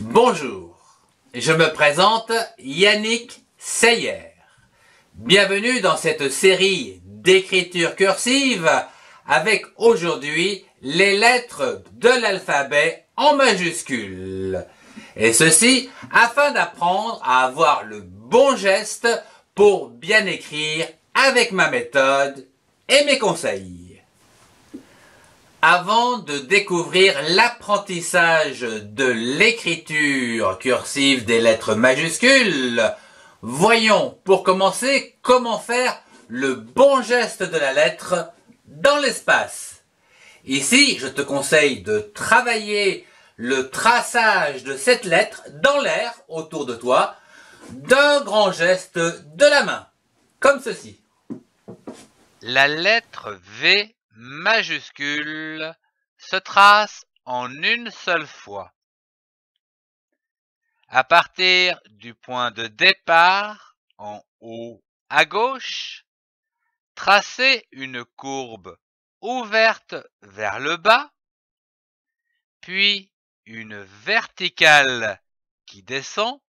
Bonjour, je me présente Yannick Seyer. Bienvenue dans cette série d'écriture cursive avec aujourd'hui les lettres de l'alphabet en majuscules. Et ceci afin d'apprendre à avoir le bon geste pour bien écrire avec ma méthode et mes conseils. Avant de découvrir l'apprentissage de l'écriture cursive des lettres majuscules, voyons pour commencer comment faire le bon geste de la lettre dans l'espace. Ici, je te conseille de travailler le traçage de cette lettre dans l'air autour de toi d'un grand geste de la main, comme ceci. La lettre V majuscule se trace en une seule fois. À partir du point de départ, en haut à gauche, tracez une courbe ouverte vers le bas, puis une verticale qui descend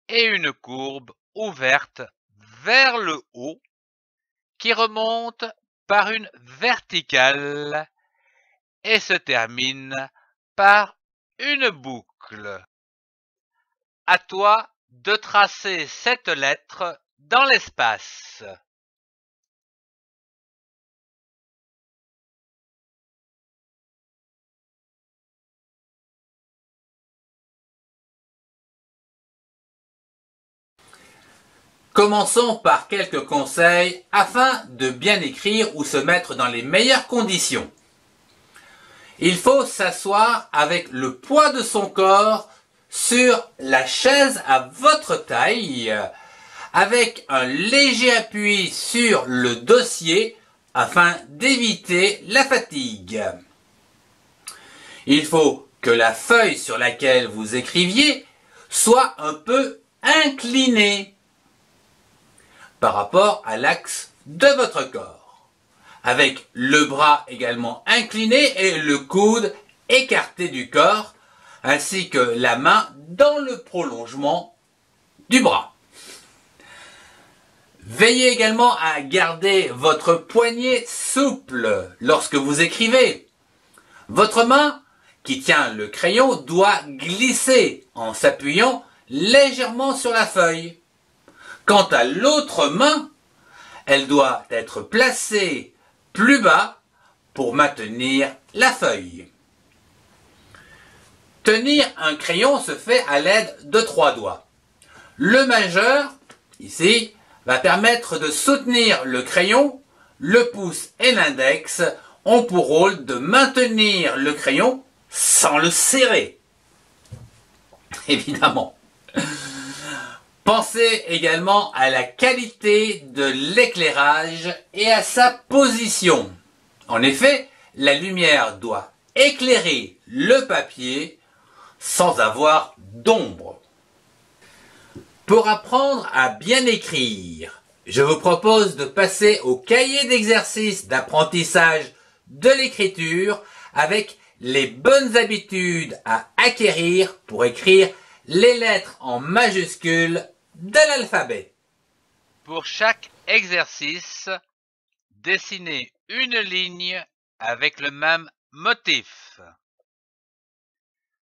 et une courbe ouverte vers le haut qui remonte par une verticale et se termine par une boucle. À toi de tracer cette lettre dans l'espace. Commençons par quelques conseils afin de bien écrire ou se mettre dans les meilleures conditions. Il faut s'asseoir avec le poids de son corps sur la chaise à votre taille, avec un léger appui sur le dossier afin d'éviter la fatigue. Il faut que la feuille sur laquelle vous écriviez soit un peu inclinée par rapport à l'axe de votre corps, avec le bras également incliné et le coude écarté du corps, ainsi que la main dans le prolongement du bras. Veillez également à garder votre poignet souple lorsque vous écrivez. Votre main qui tient le crayon doit glisser en s'appuyant légèrement sur la feuille. Quant à l'autre main, elle doit être placée plus bas pour maintenir la feuille. Tenir un crayon se fait à l'aide de 3 doigts. Le majeur, ici, va permettre de soutenir le crayon. Le pouce et l'index ont pour rôle de maintenir le crayon sans le serrer. Évidemment. Pensez également à la qualité de l'éclairage et à sa position. En effet, la lumière doit éclairer le papier sans avoir d'ombre. Pour apprendre à bien écrire, je vous propose de passer au cahier d'exercice d'apprentissage de l'écriture avec les bonnes habitudes à acquérir pour écrire les lettres en majuscules de l'alphabet. Pour chaque exercice, dessinez une ligne avec le même motif.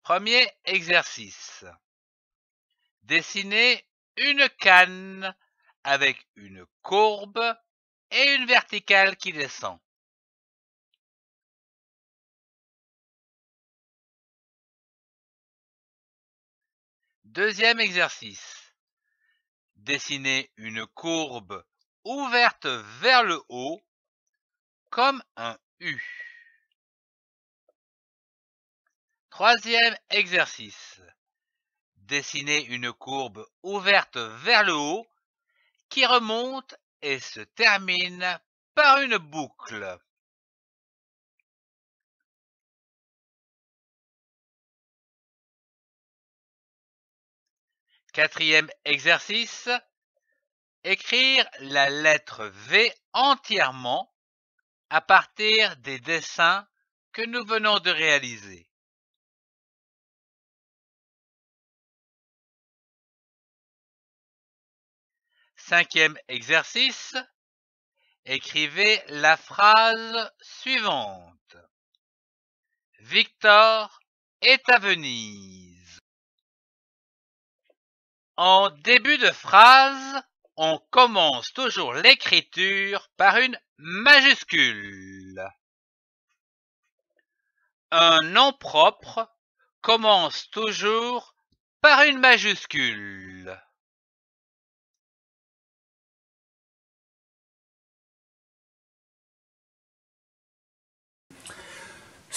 Premier exercice. Dessinez une canne avec une courbe et une verticale qui descend. Deuxième exercice. Dessinez une courbe ouverte vers le haut comme un U. Troisième exercice. Dessinez une courbe ouverte vers le haut qui remonte et se termine par une boucle. Quatrième exercice. Écrire la lettre V entièrement à partir des dessins que nous venons de réaliser. 5e exercice. Écrivez la phrase suivante. Victor est à Venise. En début de phrase, on commence toujours l'écriture par une majuscule. Un nom propre commence toujours par une majuscule.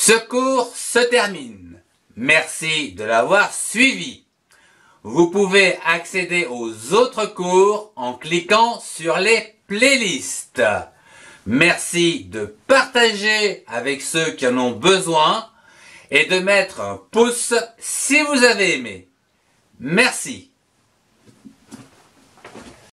Ce cours se termine. Merci de l'avoir suivi. Vous pouvez accéder aux autres cours en cliquant sur les playlists. Merci de partager avec ceux qui en ont besoin et de mettre un pouce si vous avez aimé. Merci.